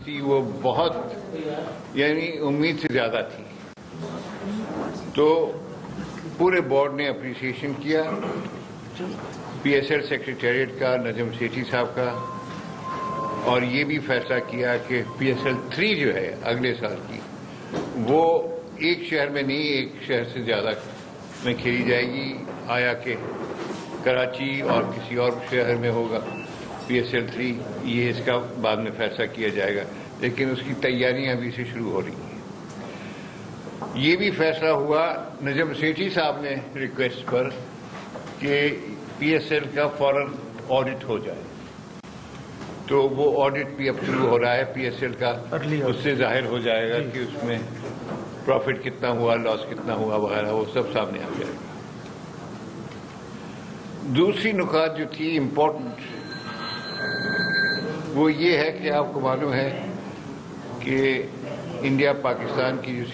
تھی وہ بہت یعنی امید سے زیادہ تھی. تو پورے بورڈ نے اپریسیشن کیا پی ایس ایل سیکریٹریٹ کا, نجم سیٹھی صاحب کا, اور یہ بھی فیصلہ کیا کہ پی ایس ایل 3 جو ہے اگلے سال کی وہ ایک شہر میں نہیں ایک شہر سے زیادہ میں کھیلی جائے گی. آیا کہ کراچی اور کسی اور شہر میں ہوگا پی ایس ایل 3, یہ اس کا بعد میں فیصلہ کیا جائے گا, لیکن اس کی تیاریاں ابھی سے شروع ہو رہی ہیں. یہ بھی فیصلہ ہوا نجم سیٹھی صاحب نے ریکویسٹ پر کہ پی ایس ایل کا فوراً آڈٹ ہو جائے. تو وہ آڈٹ بھی اب شروع ہو رہا ہے پی ایس ایل کا, اس سے ظاہر ہو جائے گا کہ اس میں پروفٹ کتنا ہوا, لاس کتنا ہوا وغیرہ, وہ سب سامنے آ جائے گا. دوسری نکات جو تھی امپورٹنٹ وہ یہ ہے کہ آپ کو معلوم ہے کہ انڈیا پاکستان کی جو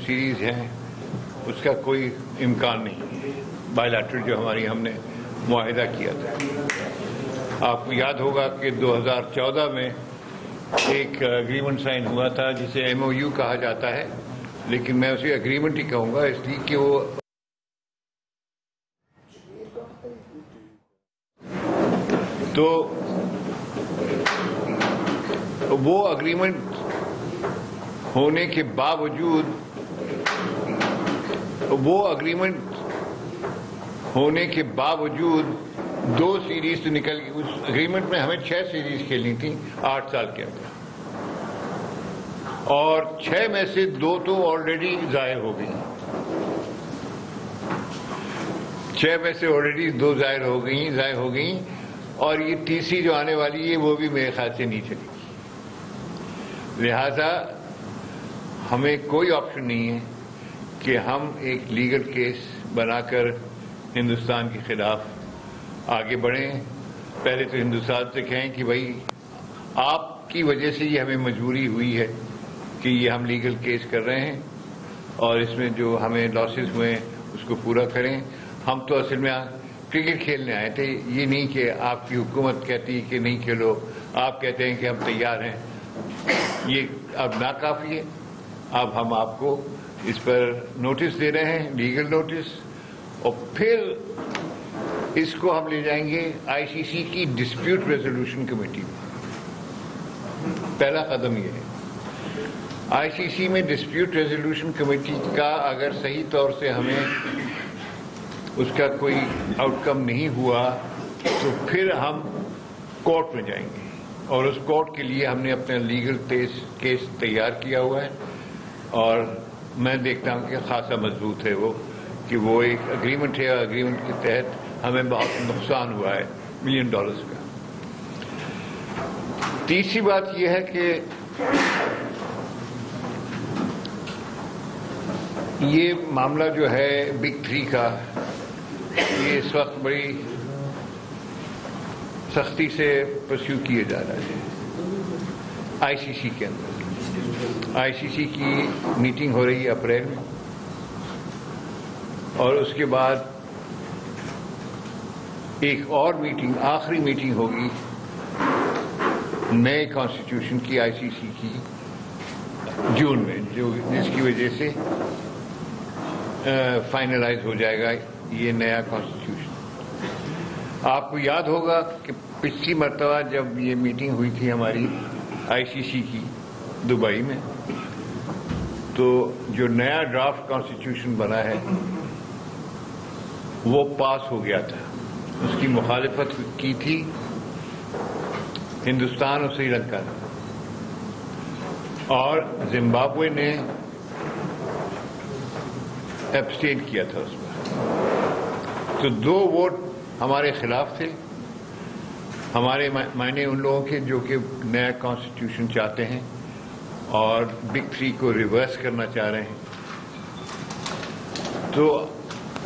سیریز ہیں, اس کا کوئی امکان نہیں ہے. بائیلیٹرل جو ہم نے معاہدہ کیا تھا, آپ کو یاد ہوگا کہ 2014 میں ایک اگریمنٹ سائن ہوا تھا جسے ایم او یو کہا جاتا ہے, لیکن میں اسے اگریمنٹ ہی کہوں گا اس لیے کہ وہ اگریمنٹ ہونے کے باوجود 2 سیریز تو نکل گئی. اس اگریمنٹ میں ہمیں 6 سیریز کھیلنی تھی 8 سال کے اندر, اور 6 میں سے 2 تو آلریڈی ضائع ہو گئی. 6 میں سے آلریڈی 2 ضائع ہو گئی, اور یہ تیسری جو آنے والی ہے وہ بھی میرے خیال سے نہیں چلے گی. لہذا ہمیں کوئی آپشن نہیں ہے کہ ہم ایک لیگل کیس بنا کر ہندوستان کے خلاف آگے بڑھیں. پہلے تو ہندوستان سے کہیں کہ بھائی آپ کی وجہ سے یہ ہمیں مجبوری ہوئی ہے کہ یہ ہم لیگل کیس کر رہے ہیں, اور اس میں جو ہمیں لاسز ہوئے اس کو پورا کریں. ہم تو اصل میں کرکٹ کھیلنے آئے تھے, یہ نہیں کہ آپ کی حکومت کہتی کہ نہیں کھیلو, آپ کہتے ہیں کہ ہم تیار ہیں. یہ اب ناکافی ہے. اب ہم آپ کو اس پر نوٹس دے رہے ہیں, لیگل نوٹس, اور پھر اس کو ہم لے جائیں گے آئی سی سی کی ڈسپیوٹ ریزولوشن کمیٹی میں. پہلا قدم یہ ہے. آئی سی سی میں ڈسپیوٹ ریزولوشن کمیٹی کا اگر صحیح طور سے ہمیں اس کا کوئی آؤٹ کم نہیں ہوا تو پھر ہم کورٹ میں جائیں گے, اور اس کورٹ کے لیے ہم نے اپنا لیگل کیس تیار کیا ہوا ہے, اور میں دیکھتا ہوں کہ خاصا مضبوط ہے وہ, کہ وہ ایک اگریمنٹ ہے, اور اگریمنٹ کے تحت ہمیں بہت نقصان ہوا ہے $1 ملین کا. تیسری بات یہ ہے کہ یہ معاملہ جو ہے بگ 3 کا, یہ اس وقت بڑی سختی سے پرسیو کیے جا رہا ہے آئی سی سی کے اندر. آئی سی سی کی میٹنگ ہو رہی ہے اپریل میں, اور اس کے بعد ایک اور میٹنگ, آخری میٹنگ ہوگی نئے کانسٹیٹیوشن کی آئی سی سی کی جون میں, جس کی وجہ سے فائنلائز ہو جائے گا یہ نیا کانسٹیٹیوشن. آپ کو یاد ہوگا کہ پچھلی مرتبہ جب یہ میٹنگ ہوئی تھی ہماری آئی سی سی کی دبئی میں, تو جو نیا ڈرافٹ کانسٹیٹیوشن بنا ہے وہ پاس ہو گیا تھا. اس کی مخالفت کی تھی ہندوستان اور سری لنکا نے, اور زمبابوے نے ایبسٹین کیا تھا اس پر. تو 2 ووٹ ہمارے خلاف تھے. ہمارے معنی ان لوگوں کے جو کہ نیا کانسٹیٹیوشن چاہتے ہیں اور بگ 3 کو ریورس کرنا چاہ رہے ہیں, تو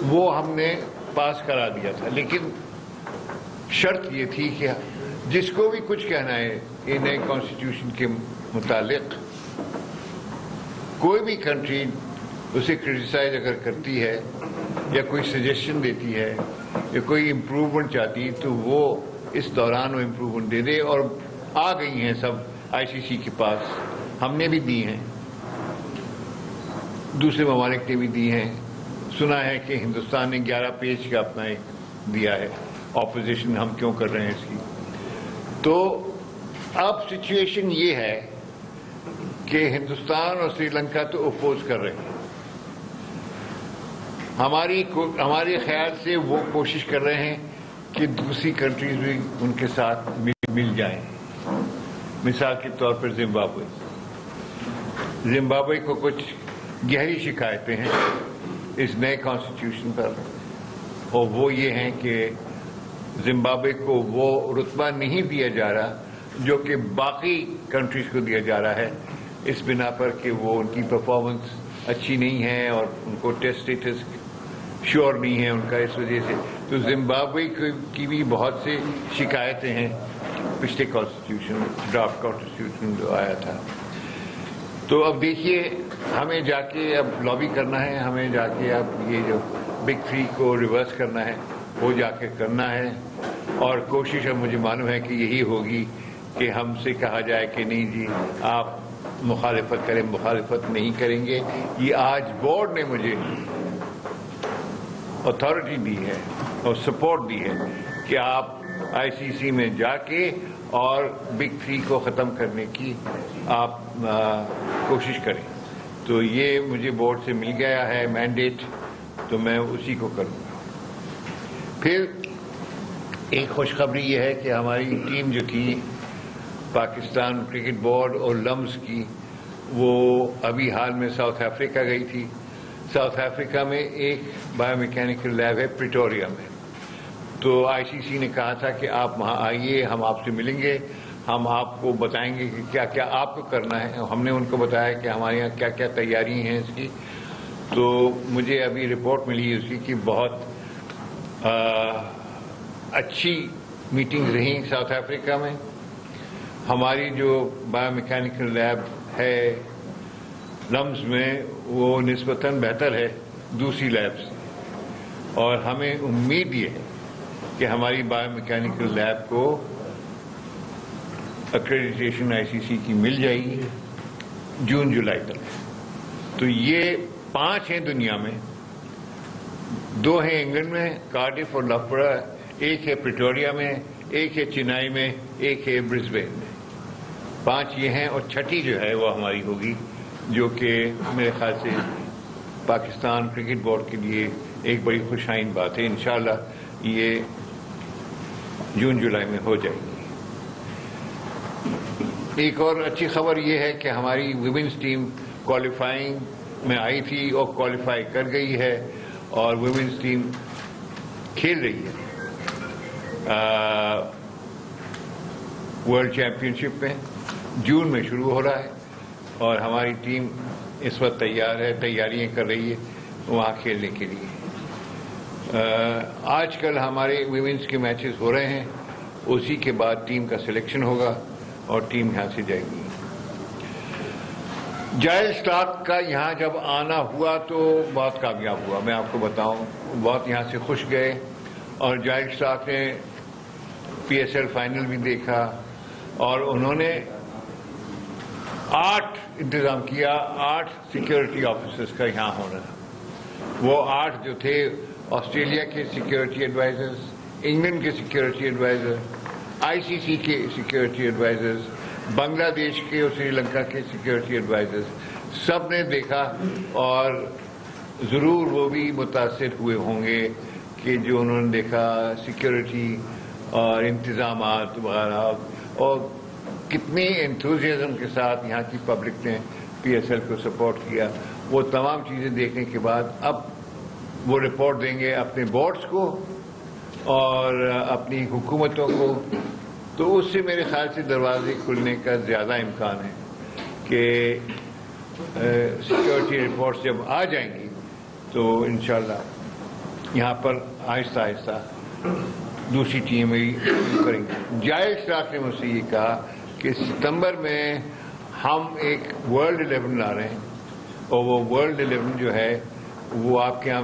وہ ہم نے پاس کرا دیا تھا. لیکن شرط یہ تھی کہ جس کو بھی کچھ کہنا ہے یہ نئے کانسٹیٹیوشن کے متعلق, کوئی بھی کنٹری اسے کرٹیسائز اگر کرتی ہے یا کوئی سجیشن دیتی ہے یا کوئی امپروومنٹ چاہتی تو وہ اس دوران وہ امپروومنٹ دے دے، اور آ گئی ہیں سب آئی سی سی کے پاس، ہم نے بھی دی ہیں، دوسرے ممالک نے بھی دی ہیں۔ سنا ہے کہ ہندوستان نے 11 پیج کا اپنا ایک دیا ہے، اپوزیشن ہم کیوں کر رہے ہیں اس کی۔ تو اب سچویشن یہ ہے کہ ہندوستان اور سری لنکا تو اپوز کر رہے ہیں، ہمارے خیال سے وہ کوشش کر رہے ہیں کہ دوسری کنٹریز بھی ان کے ساتھ مل جائیں۔ مثال کے طور پر زمبابوے کو کچھ گہری شکایتیں ہیں اس نئے کانسٹیٹیوشن پر، اور وہ یہ ہیں کہ زمبابوے کو وہ رتبہ نہیں دیا جا رہا جو کہ باقی کنٹریز کو دیا جا رہا ہے، اس بنا پر کہ وہ ان کی پرفارمنس اچھی نہیں ہے اور ان کو ٹیسٹ اسٹیٹس شیور نہیں ہے ان کا، اس وجہ سے تو زمبابوے کی بھی بہت سے شکایتیں ہیں پچھلے کانسٹیٹیوشن ڈرافٹ کانسٹیٹیوشن جو آیا تھا۔ تو اب دیکھیے ہمیں جا کے اب لابی کرنا ہے، ہمیں جا کے اب یہ جو بگ تھری کو ریورس کرنا ہے وہ جا کے کرنا ہے، اور کوشش اب مجھے معلوم ہے کہ یہی ہوگی کہ ہم سے کہا جائے کہ نہیں جی آپ مخالفت کریں، مخالفت نہیں کریں گے۔ یہ آج بورڈ نے مجھے اتھارٹی دی ہے اور سپورٹ دی ہے کہ آپ آئی سی سی میں جا کے اور بگ تھری کو ختم کرنے کی آپ کوشش کریں۔ تو یہ مجھے بورڈ سے مل گیا ہے مینڈیٹ، تو میں اسی کو کروں گا۔ پھر ایک خوشخبری یہ ہے کہ ہماری ٹیم جو تھی پاکستان کرکٹ بورڈ اور لمز کی، وہ ابھی حال میں ساؤتھ افریقہ گئی تھی۔ ساؤتھ افریقہ میں ایک بایو میکینیکل لیب ہے پریٹوریا میں، تو آئی سی سی نے کہا تھا کہ آپ وہاں آئیے، ہم آپ سے ملیں گے، ہم آپ کو بتائیں گے کہ کیا کیا آپ کو کرنا ہے۔ ہم نے ان کو بتایا کہ ہمارے یہاں کیا کیا تیاری ہیں اس کی۔ تو مجھے ابھی رپورٹ ملی اس کی کہ بہت اچھی میٹنگز رہیں ساؤتھ افریقہ میں۔ ہماری جو بایو میکینیکل لیب ہے لمز میں وہ نسبتاً بہتر ہے دوسری لیب سے، اور ہمیں امید یہ ہے کہ ہماری بایو میکینیکل لیب کو ایکریڈیٹیشن آئی سی سی کی مل جائے گی جون جولائی تک۔ تو یہ 5 ہیں دنیا میں، 2 ہیں انگلینڈ میں کارڈف اور لفبرا، ایک ہے پریٹوریا میں، ایک ہے چنائی میں، ایک ہے برسبین میں۔ 5 یہ ہیں، اور 6ٹھی جو ہے وہ ہماری ہوگی، جو کہ میرے خیال سے پاکستان کرکٹ بورڈ کے لیے ایک بڑی خوشائن بات ہے۔ انشاءاللہ یہ جون جولائی میں ہو جائے گی۔ ایک اور اچھی خبر یہ ہے کہ ہماری ویمنز ٹیم کوالیفائنگ میں آئی تھی اور کوالیفائی کر گئی ہے، اور ویمنز ٹیم کھیل رہی ہے ورلڈ چیمپئن شپ میں، جون میں شروع ہو رہا ہے، اور ہماری ٹیم اس وقت تیار ہے، تیاریاں کر رہی ہے وہاں کھیلنے کے لیے۔ آج کل ہمارے ویمنز کے میچز ہو رہے ہیں، اسی کے بعد ٹیم کا سلیکشن ہوگا اور ٹیم یہاں سے جائے گی۔ جائل اسٹارک کا یہاں جب آنا ہوا تو بہت کامیاب ہوا، میں آپ کو بتاؤں، بہت یہاں سے خوش گئے، اور جائل اسٹارک نے پی ایس ایل فائنل بھی دیکھا، اور انہوں نے 8 انتظام کیا، 8 سیکیورٹی آفیسرز کا یہاں ہونا۔ وہ 8 جو تھے آسٹریلیا کے سیکیورٹی ایڈوائزرز، انگلینڈ کے سیکیورٹی ایڈوائزر، آئی سی سی کے سیکیورٹی ایڈوائزرز، بنگلہ دیش کے اور سری لنکا کے سیکیورٹی ایڈوائزرز، سب نے دیکھا، اور ضرور وہ بھی متاثر ہوئے ہوں گے کہ جو انہوں نے دیکھا سیکیورٹی اور انتظامات وغیرہ، اور کتنی انتھوزیازم کے ساتھ یہاں کی پبلک نے پی ایس ایل کو سپورٹ کیا۔ وہ تمام چیزیں دیکھنے کے بعد اب وہ رپورٹ دیں گے اپنے بورڈز کو اور اپنی حکومتوں کو، تو اس سے میرے خیال سے دروازے کھلنے کا زیادہ امکان ہے کہ سیکیورٹی رپورٹس جب آ جائیں گی تو انشاءاللہ یہاں پر آہستہ آہستہ دوسری ٹیمیں کریں گے۔ جائل اسٹارک نے مجھ سے یہ کہا کہ ستمبر میں ہم ایک ورلڈ 11 لا رہے ہیں، اور وہ ورلڈ 11 جو ہے وہ آپ کے یہاں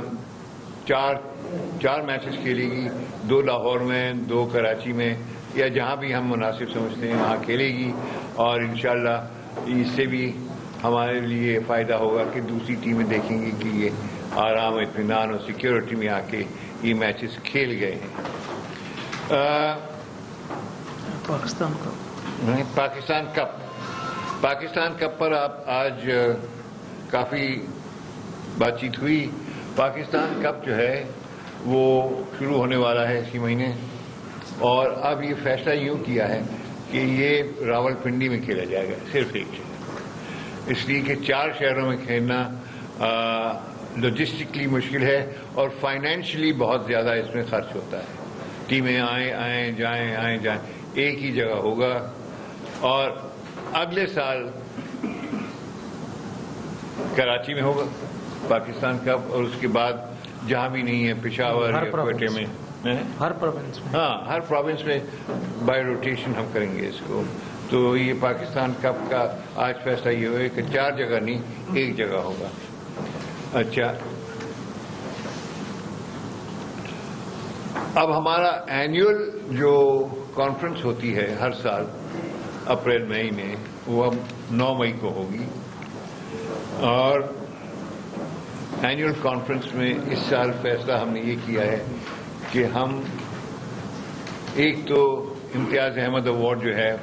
چار میچز کھیلے گی، 2 لاہور میں، 2 کراچی میں، یا جہاں بھی ہم مناسب سمجھتے ہیں وہاں کھیلے گی، اور انشاءاللہ اس سے بھی ہمارے لیے فائدہ ہوگا کہ دوسری ٹیمیں دیکھیں گی کہ یہ آرام، اطمینان اور سیکیورٹی میں آ کے یہ میچز کھیل گئے ہیں۔ پاکستان کپ پر آج کافی بات چیت ہوئی۔ پاکستان کپ جو ہے وہ شروع ہونے والا ہے اسی مہینے، اور اب یہ فیصلہ یوں کیا ہے کہ یہ راول پنڈی میں کھیلا جائے گا، صرف ایک جگہ، اس لیے کہ 4 شہروں میں کھیلنا لاجسٹکلی مشکل ہے اور فائنینشلی بہت زیادہ اس میں خرچ ہوتا ہے۔ ٹیمیں آئیں جائیں، ایک ہی جگہ ہوگا، اور اگلے سال کراچی میں ہوگا پاکستان کپ، اور اس کے بعد جہاں بھی نہیں ہے، پشاور یا کوئٹے میں، ہر پروونس میں، ہاں ہر پروونس میں بائی روٹیشن ہم کریں گے اس کو۔ تو یہ پاکستان کپ کا آج فیصلہ یہ ہوئے کہ 4 جگہ نہیں، ایک جگہ ہوگا۔ اچھا، اب ہمارا اینیول جو کانفرنس ہوتی ہے ہر سال اپریل مئی میں، وہ اب 9 مئی کو ہوگی، اور اینیول کانفرنس میں اس سال فیصلہ ہم نے یہ کیا ہے کہ ہم ایک تو امتیاز احمد ایوارڈ جو ہے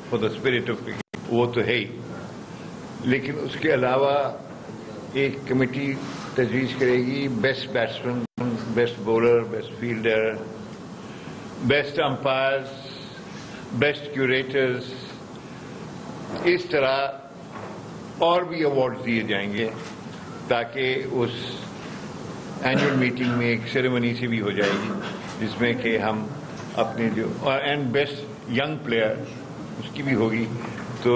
for the spirit of cricket وہ تو ہے ہی، لیکن اس کے علاوہ ایک کمیٹی تجویز کرے گی best batsman, best bowler, best fielder, best umpires, best curators, اس طرح اور بھی ایوارڈز دیے جائیں گے تاکہ اس اینیول میٹنگ میں ایک سیریمنی سے بھی ہو جائے گی جس میں کہ ہم اپنے جو اینڈ بیسٹ ینگ پلیئر اس کی بھی ہوگی۔ تو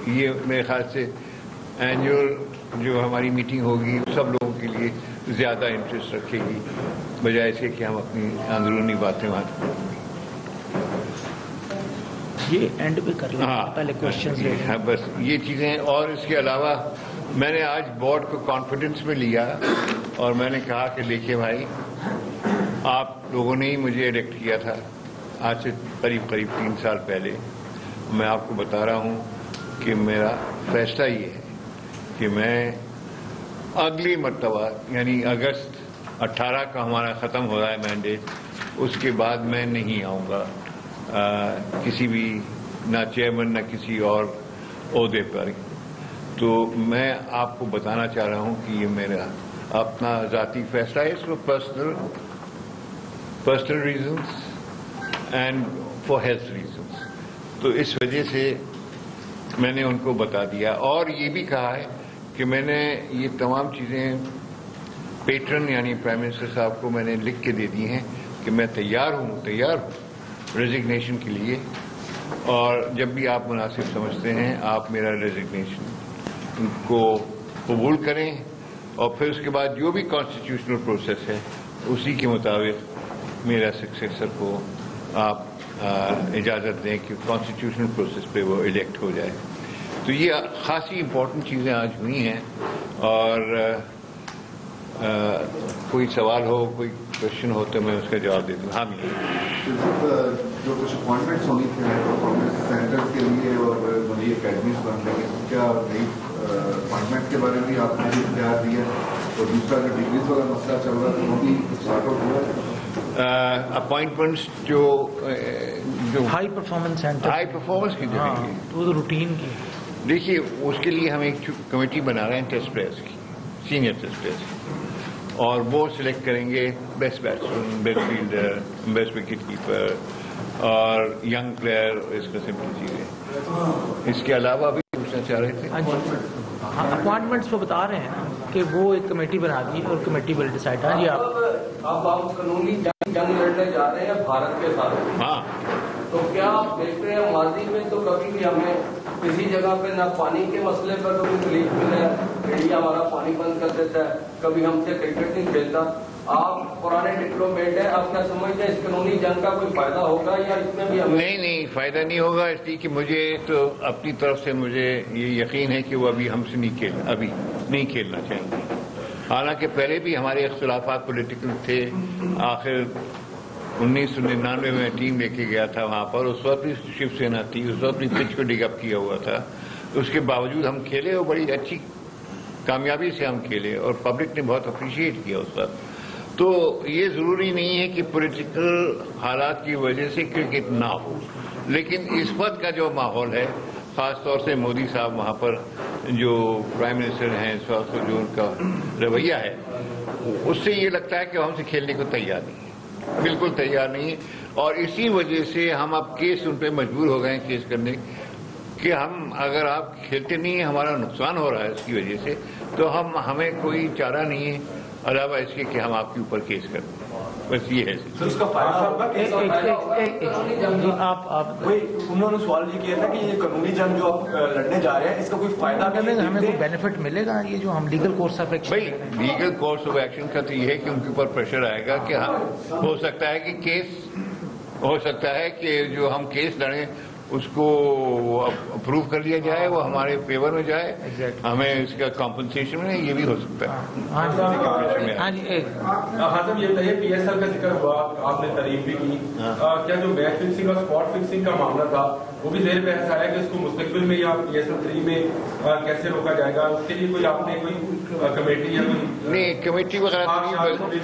یہ میرے خیال سے اینیول جو ہماری میٹنگ ہوگی سب لوگوں کے لیے زیادہ انٹرسٹ رکھے گی بجائے اس کے کہ ہم اپنی اندرونی باتیں وہاں یہ اینڈ پہ کر لیں، پہلے کوشچنز لے ہاں، بس یہ چیزیں۔ اور اس کے علاوہ میں نے آج بورڈ کو کانفیڈنس میں لیا اور میں نے کہا کہ دیکھیے بھائی، آپ لوگوں نے ہی مجھے الیکٹ کیا تھا آج سے قریب 3 سال پہلے۔ میں آپ کو بتا رہا ہوں کہ میرا فیصلہ یہ ہے کہ میں اگلی مرتبہ یعنی اگست 18 کا ہمارا ختم ہو رہا ہے مینڈیٹ، اس کے بعد میں نہیں آؤں گا کسی بھی، نہ چیئرمین نہ کسی اور عہدے پر۔ تو میں آپ کو بتانا چاہ رہا ہوں کہ یہ میرا اپنا ذاتی فیصلہ ہے، اس کو personal reasons and for health reasons, تو اس وجہ سے میں نے ان کو بتا دیا۔ اور یہ بھی کہا ہے کہ میں نے یہ تمام چیزیں پیٹرن یعنی پرائم منسٹر صاحب کو میں نے لکھ کے دے دی ہیں کہ میں تیار ہوں ریزگنیشن کے لیے، اور جب بھی آپ مناسب سمجھتے ہیں آپ میرا ریزگنیشن کو قبول کریں، اور پھر اس کے بعد جو بھی کانسٹیٹیوشنل پروسیس ہے اسی کے مطابق میرا سکسیسر کو آپ اجازت دیں کہ کانسٹیٹیوشنل پروسیس پہ وہ الیکٹ ہو جائے۔ تو یہ خاصی امپورٹنٹ چیزیں آج ہوئی ہیں، اور کوئی سوال ہو، کوئی کوشچن ہو تو میں اس کا جواب دے دوں۔ ہاں، جو کچھ اپوائنٹمنٹس ہونی تھیں پرفارمنس سینٹر کے لیے اور نئی اکیڈمیز بن رہی ہیں، کیا نئی اپوائنٹمنٹ کے بارے میں آپ نے بھی اختیار دیا؟ اور دوسرا جو ڈگریز والا مسئلہ چل رہا ہے وہ بھی اسٹارٹ آؤٹ ہوا ہے؟ اپوائنٹمنٹس جو high performance centre, high performance کی جو ہے وہ روٹین کی، دیکھیے اس کے لیے ہم ایک کمیٹی بنا رہے ہیں ٹیسٹ پلیئرس کی، سینئر ٹیسٹ پلیئرس کی، اور وہ سلیکٹ کریں گے best batsman, best fielder, best wicket keeper اور ینگ پلیئر، اس قسم کی چیزیں۔ اس کے علاوہ بھی پوچھنا چاہ رہے تھے؟ ہاں، اپوائنٹمنٹس پہ بتا رہے ہیں نا کہ وہ ایک کمیٹی بنا دی اور کمیٹی ول ڈیسائڈ۔ ہاں جی، آپ قانونی جنگ لڑنے جا رہے ہیں بھارت کے ساتھ، ہاں، تو کیا آپ دیکھتے ہیں ماضی میں تو کبھی بھی ہمیں کسی جگہ پہ نہ پانی کے مسئلے پر کبھی تکلیف ملا ہے، انڈیا ہمارا پانی بند کر دیتا ہے، کبھی ہم سے کرکٹ نہیں کھیلتا۔ آپ پرانے ڈپلومیٹ ہیں، آپ کیا سمجھتے ہیں اس قانونی جنگ کا کوئی فائدہ ہوگا یا اس میں بھی ہمیں؟ نہیں، فائدہ نہیں ہوگا، اس لیے کہ مجھے تو اپنی طرف سے مجھے یہ یقین ہے کہ وہ ابھی ہم سے ابھی نہیں کھیلنا چاہیں گے۔ حالانکہ پہلے بھی ہمارے اختلافات پولیٹیکل تھے. آخر 1999 میں ٹیم لے کے گیا تھا وہاں پر. اس وقت بھی شیو سینا تھی, اس وقت بھی پچ کو ڈگ اپ کیا ہوا تھا. اس کے باوجود ہم کھیلے اور بڑی اچھی کامیابی سے ہم کھیلے اور پبلک نے بہت اپریشیٹ کیا اس وقت. تو یہ ضروری نہیں ہے کہ پولیٹیکل حالات کی وجہ سے کرکٹ نہ ہو, لیکن اس وقت کا جو ماحول ہے, خاص طور سے مودی صاحب وہاں پر جو پرائم منسٹر ہیں اس وقت, جو ان کا رویہ ہے, اس سے یہ لگتا ہے کہ ہم سے کھیلنے کو تیار نہیں ہے, بالکل تیار نہیں ہے. اور اسی وجہ سے ہم اب کیس ان پہ مجبور ہو گئے ہیں کیس کرنے کہ ہم اگر آپ کھیلتے نہیں ہیں, ہمارا نقصان ہو رہا ہے اس کی وجہ سے, تو ہمیں کوئی چارہ نہیں ہے علاوہ اس کے کہ ہم آپ کے اوپر کیس کر دیں. بس یہ ہے. انہوں نے سوال یہ کیا تھا کہ یہ قانونی جنگ جو آپ لڑنے جا رہے ہیں اس کا کوئی فائدہ ہمیں کوئی بینیفٹ ملے گا؟ یہ جو ہم لیگل کورس آف ایکشن, بھائی لیگل کورس آف ایکشن کا تو یہ ہے کہ ان کے اوپر پریشر آئے گا کہ ہو سکتا ہے کہ کیس, ہو سکتا ہے کہ جو ہم کیس لڑیں اس کو اپروو کر لیا جائے, وہ ہمارے فیور میں جائے, ہمیں اس کا کمپنسیشن ملے, یہ بھی ہو سکتا ہے. ہاں صاحب یہ بتائیے, پی ایس ایل کا ذکر ہوا, آپ نے تعریف بھی کی, کیا جو میچ فکسنگ اور اسپاٹ فکسنگ کا معاملہ تھا وہ بھی زیر بحث آیا کہ اس کو مستقبل میں یا پی ایس ایل 3 میں کیسے روکا جائے گا؟ اس کے لیے کوئی آپ نے کوئی کمیٹی یا کوئی نہیں, کمیٹی وغیرہ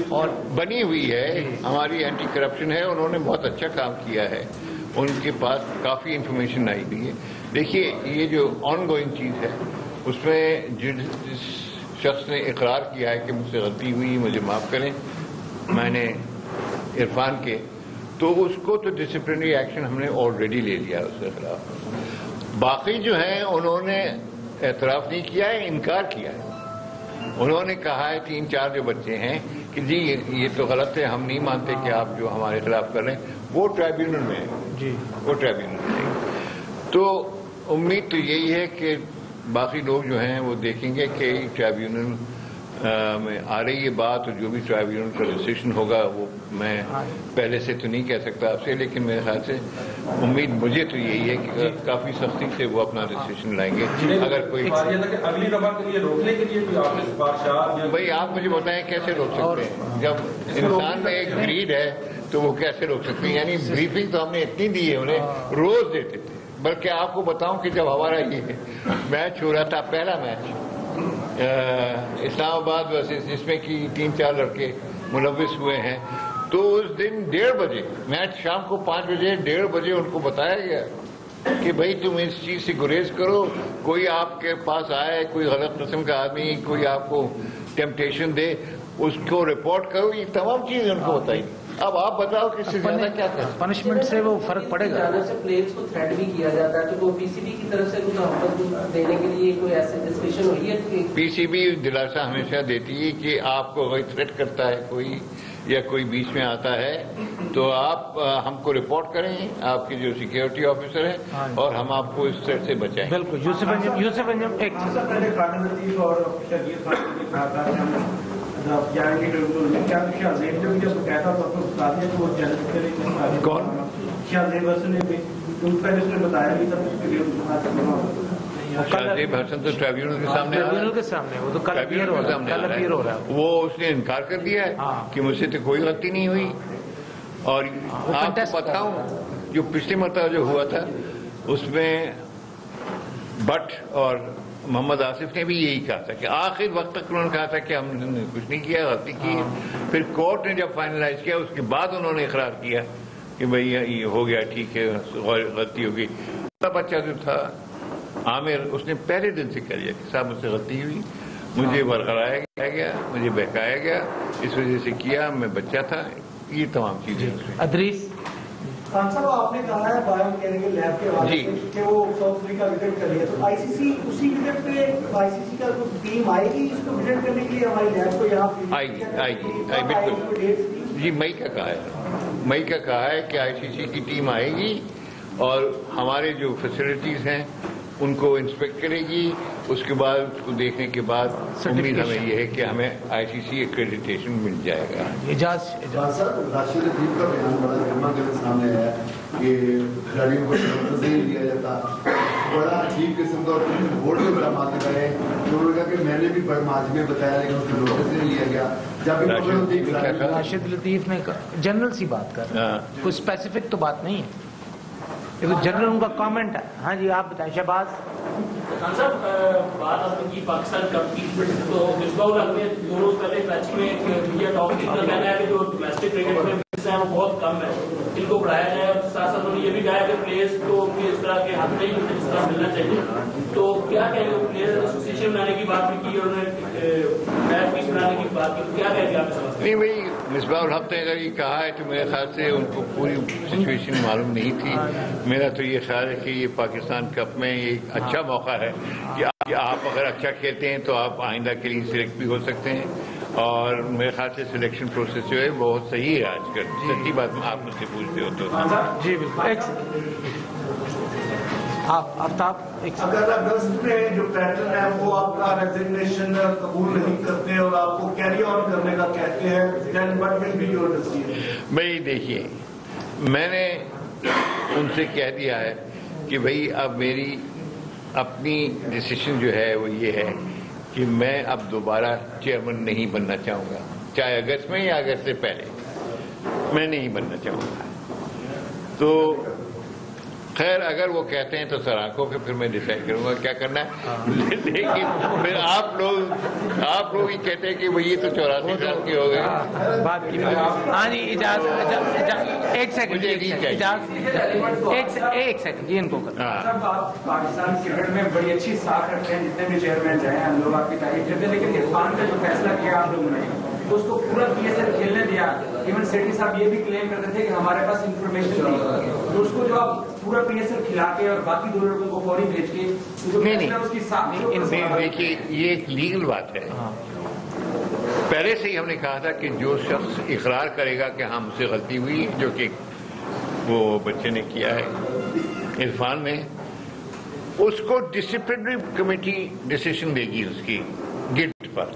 اور بنی ہوئی ہے, ہماری اینٹی کرپشن ہے, انہوں نے بہت اچھا کام کیا ہے, ان کے پاس کافی انفارمیشن آئی ہوئی ہے. دیکھیے یہ جو آن گوئنگ چیز ہے اس میں جس شخص نے اقرار کیا ہے کہ مجھ سے غلطی ہوئی, مجھے معاف کریں, میں نے عرفان کے, تو اس کو تو ڈسپلنری ایکشن ہم نے آلریڈی لے لیا اس کے خلاف. باقی جو ہیں انہوں نے اعتراف نہیں کیا ہے, انکار کیا ہے. انہوں نے کہا ہے 3-4 جو بچے ہیں کہ جی یہ تو غلط ہے, ہم نہیں مانتے کہ آپ جو ہمارے خلاف کر رہے ہیں, وہ ٹرائیبیونل میں ہے, وہ ٹرائیبیونل میں ہے. تو امید تو یہی ہے کہ باقی لوگ جو ہیں وہ دیکھیں گے کہ ٹرائیبیونل میں آ رہی ہے بات, اور جو بھی ٹرائیبیونل کا ڈسیشن ہوگا وہ میں پہلے سے تو نہیں کہہ سکتا آپ سے, لیکن میرے خیال سے امید مجھے تو یہی ہے کہ کافی سختی سے وہ اپنا ڈسیشن لائیں گے. اگر کوئی اگلی دفعہ کے لیے روکنے کے لیے بھائی آپ مجھے بتائیں کیسے روک سکتے ہیں؟ جب انسان میں ایک گریڈ ہے تو وہ کیسے روک سکتے ہیں؟ یعنی بریفنگ تو ہم نے اتنی دی ہے, انہیں روز دیتے تھے. بلکہ آپ کو بتاؤں کہ جب ہمارا یہ میچ ہو رہا تھا, پہلا میچ اسلام آباد جس میں کہ 3-4 لڑکے ملوث ہوئے ہیں, تو اس دن 1:30 بجے, میچ شام کو 5 بجے, 1:30 بجے ان کو بتایا گیا کہ بھائی تم اس چیز سے گریز کرو, کوئی آپ کے پاس آئے, کوئی غلط قسم کا آدمی, کوئی آپ کو ٹیمپٹیشن دے, اس کو رپورٹ کرو. یہ تمام چیزیں ان کو بتائی. اب آپ بتاؤ کہ اس سے زیادہ کیا کریں؟ پنشمنٹ سے وہ فرق پڑے گا. پلیئرز کو تھریٹ بھی کیا جاتا ہے, تو وہ پی سی بی کی طرف سے کچھ حمایت دینے کے لیے کوئی ایسی ڈسکشن ہوئی ہے؟ پی سی بی دلاسا ہمیشہ دیتی ہے کہ آپ کو اگر تھریٹ کرتا ہے کوئی یا کوئی بیچ میں آتا ہے تو آپ ہم کو رپورٹ کریں, آپ کے جو سیکیورٹی آفیسر ہیں, اور ہم آپ کو اس تھریٹ سے بچائیں. بالکل. یوسف انجم ایک شہزیب حسن تو ٹرائیبیونل کے سامنے وہ تو کل اپیئر ہو رہا ہے. وہ اس نے انکار کر دیا ہے کہ مجھ سے تو کوئی غلطی نہیں ہوئی. اور آپ کو بتاؤں جو پچھلی مرتبہ جو ہوا تھا اس میں بٹ اور محمد آصف نے بھی یہی کہا تھا کہ آخر وقت تک انہوں نے کہا تھا کہ ہم نے کچھ نہیں کیا, غلطی کی ہے. پھر کورٹ نے جب فائنلائز کیا اس کے بعد انہوں نے اقرار کیا کہ بھئی یہ ہو گیا, ٹھیک ہے, غلطی ہو گئی. بچہ جو تھا عامر, اس نے پہلے دن سے کہہ دیا کہ صاحب مجھ سے غلطی ہوئی, مجھے برقرایا گیا, مجھے بہکایا گیا, اس وجہ سے کیا, میں بچہ تھا. یہ تمام چیزیں. ادریس خان صاحب آپ نے کہا ہے بایو میکینیکل لیب کے حوالے سے کہ وہ ساؤتھ افریقہ وزٹ کر رہی ہے, تو آئی سی سی اسی وزٹ پہ آئی سی سی کا ٹیم آئے گی اس کو وزٹ کرنے کے لیے ہماری لیب کو یہاں آئے گی بالکل. جی مئی کا کہا ہے, مئی کا کہا ہے کہ آئی سی سی کی ٹیم آئے گی اور ہمارے جو فیسلٹیز ہیں ان کو انسپیکٹ کرے گی. اس کے بعد اس کو دیکھنے کے بعد امید ہمیں یہ ہے کہ ہمیں آئی سی سی ایکریڈیٹیشن مل جائے گا. اجاز صاحب, راشد الدین کا بیان بڑا گرما کے سامنے آیا کہ کھلاڑیوں کو لیا جاتا, بڑا عجیب قسم کا بورڈ کے برآمد لگائے جو انہوں نے کہا کہ میں نے بھی ماضی میں بتایا لیکن اس کو نوٹس نہیں لیا گیا. جب راشد لطیف نے جنرل سی بات کر رہا ہے, کوئی اسپیسیفک تو بات نہیں ہے, یہ تو جنرل ان کا کامنٹ ہے. ہاں جی آپ بتائیں شہباز. خان صاحب بات آپ نے کی پاکستان کپ کی, تو مصباح الحق نے 2 روز پہلے کراچی میں ایک میڈیا ٹاک کی, کا کہنا ہے کہ جو ڈومیسٹک کرکٹ میں وہ بہت کم ہے, ان کو بڑھایا جائے. اور ساتھ ساتھ انہوں نے یہ بھی کہا کہ پلیئرس کو بھی اس طرح کے حق نہیں ملتے جس طرح ملنا چاہیے. تو کیا کہیں گے, پلیئرس ایسوسیشن بنانے کی بات بھی کی اور انہوں نے میچ فیس بنانے کی بات کی, کیا کہیں گے آپ سمجھتے ہیں؟ نہیں بھائی, مصباح الحق نے اگر یہ کہا ہے تو میرے خیال سے ان کو پوری سچویشن معلوم نہیں تھی. میرا تو یہ خیال ہے کہ یہ پاکستان کپ میں ایک اچھا موقع ہے کہ آپ اگر اچھا کھیلتے ہیں تو آپ آئندہ کے لیے سلیکٹ بھی ہو سکتے ہیں. اور میرے خیال سے سلیکشن پروسیس جو ہے بہت صحیح ہے آج کل. سچی بات آپ مجھ سے پوچھتے ہو تو جی بالکل. آفتاب, اگر اگست میں جو پیٹرن ہے وہ آپ کا ریزگنیشن قبول نہیں کرتے اور آپ کو کیری آن کرنے کا کہتے ہیں, then what will be your decision؟ بھائی دیکھیے, میں نے ان سے کہہ دیا ہے کہ بھائی اب میری اپنی ڈیسیشن جو ہے وہ یہ ہے کہ میں اب دوبارہ چیئرمین نہیں بننا چاہوں گا, چاہے اگست میں یا اگست سے پہلے میں نہیں بننا چاہوں گا. تو خیر اگر وہ کہتے ہیں تو سر آنکھوں کے پھر میں ڈیسائڈ کروں گا کیا کرنا ہے. لیکن پھر آپ لوگ ہی کہتے ہیں کہ وہ یہ تو 84 سال کے ہو گئے. بات کی ہاں جی اجازت, ایک سیکنڈ جی ان کو پاکستان کرکٹ میں بڑی اچھی ساتھ رکھتے ہیں, جتنے بھی چیئرمین رہے ہیں ہم لوگ آپ کی تعریف کرتے ہیں, لیکن عرفان کا جو فیصلہ کیا آپ لوگوں نے اس کو پورا PSL کھیلنے دیا. ایون سیٹھی صاحب یہ بھی کلیم کرتے تھے کہ ہمارے پاس انفارمیشن نہیں, تو اس کو جو آپ پورا PSL کھلا کے اور باقی 2 لڑکوں کو فوری بھیج کے اس کی ساتھ. دیکھیے یہ ایک لیگل بات ہے. پہلے سے ہی ہم نے کہا تھا کہ جو شخص اقرار کرے گا کہ ہاں مجھ سے غلطی ہوئی, جو کہ وہ بچے نے کیا ہے عرفان نے, اس کو ڈسپلنری کمیٹی ڈیسیشن دے گی اس کی گلٹ پر.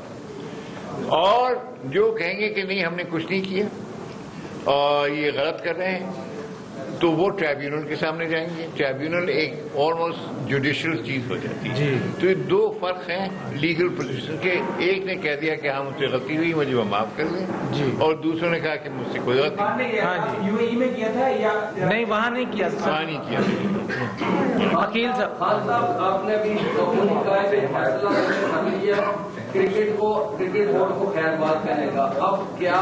اور جو کہیں گے کہ نہیں ہم نے کچھ نہیں کیا اور یہ غلط کر رہے ہیں تو وہ ٹریبیونل کے سامنے جائیں گے. ٹریبیونل ایک آلموسٹ جوڈیشل چیز ہو جاتی ہے. تو یہ 2 فرق ہیں لیگل پوزیشن کے. ایک نے کہہ دیا کہ ہاں مجھ سے غلطی ہوئی, مجھے وہ معاف کر دیں, اور دوسروں نے کہا کہ مجھ سے کوئی غلطی نہیں, وہاں نہیں کیا, وہاں نہیں کیا. وکیل صاحب. خان صاحب آپ نے بھی کہا کہ فیصلہ کرکٹ بورڈ کو خیر بات کہنے کا. اب کیا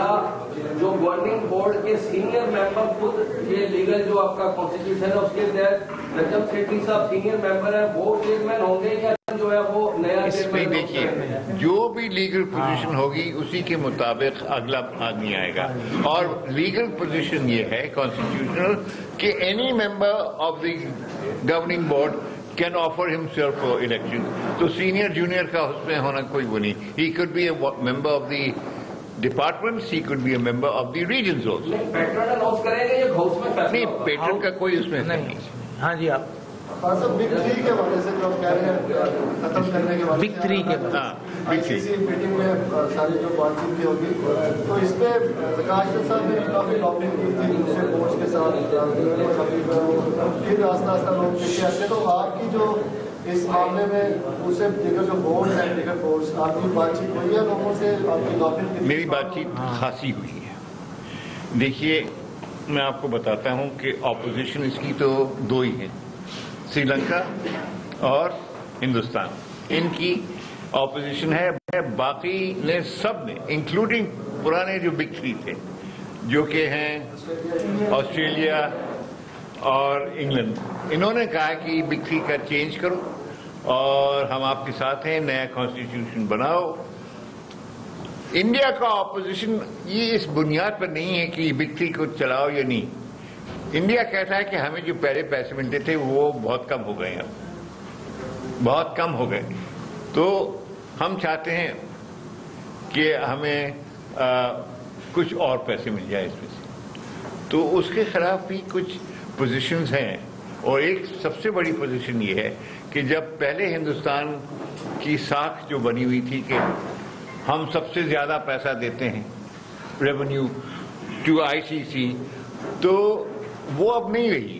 جو گورننگ بورڈ کے سینئر ممبر خود یہ لیگل جو آپ کا کانسٹیٹیوشن ہے اس کے تحت رجب سیٹھی صاحب سینئر ممبر ہیں, وہ چیئرمین ہوں گے یا جو ہے وہ نیا چیئرمین؟ دیکھیے جو بھی لیگل پوزیشن ہوگی اسی کے مطابق اگلا آدمی آئے گا. اور لیگل پوزیشن یہ ہے کانسٹیٹیوشنل کہ any member of the governing board can offer himself for election. تو سینئر جونیئر کا اس میں ہونا کوئی وہ نہیں. He could be a member of the departments, he could be a member of the regions also. Pattern announce کریں گے یا ہاؤس میں فیصلہ؟ نہیں, پیٹرن کا کوئی اس میں نہیں. ہاں جی آپ بگ 3 کے حوالے سے جو آپ کہہ رہے ہیں ختم کرنے کے بعد بگ 3 کے بعد ICC میٹنگ میں ساری جو بات چیت کی ہوگی تو اس پہ پرکاش صاحب نے کافی لابنگ کی تھی دوسرے کوچ کے ساتھ, پھر آہستہ آہستہ لوگ پیچھے آتے. تو آپ کی جو اس معاملے میں دوسرے دیگر جو بورڈ ہیں دیگر بورڈس, آپ کی بات چیت ہوئی ہے لوگوں سے, آپ کی لابنگ؟ میری بات چیت خاصی ہوئی ہے. دیکھیے میں آپ کو بتاتا ہوں کہ اپوزیشن اس کی تو 2 ہی ہیں, سری لنکا اور ہندوستان. ان کی اپوزیشن ہے. باقی نے سب نے انکلوڈنگ پرانے جو بگ 3 تھے جو کہ ہیں آسٹریلیا اور انگلینڈ, انہوں نے کہا کہ بگ 3 کا چینج کرو اور ہم آپ کے ساتھ ہیں, نیا کانسٹیٹیوشن بناؤ. انڈیا کا اپوزیشن یہ اس بنیاد پر نہیں ہے کہ بگ 3 کو چلاؤ یا نہیں. انڈیا کہتا ہے کہ ہمیں جو پہلے پیسے ملتے تھے وہ بہت کم ہو گئے ہیں, بہت کم ہو گئے, تو ہم چاہتے ہیں کہ ہمیں کچھ اور پیسے مل جائے اس میں سے. تو اس کے خلاف بھی کچھ پوزیشنز ہیں. اور ایک سب سے بڑی پوزیشن یہ ہے کہ جب پہلے ہندوستان کی ساکھ جو بنی ہوئی تھی کہ ہم سب سے زیادہ پیسہ دیتے ہیں ریونیو ٹو ICC, تو وہ اب نہیں رہی.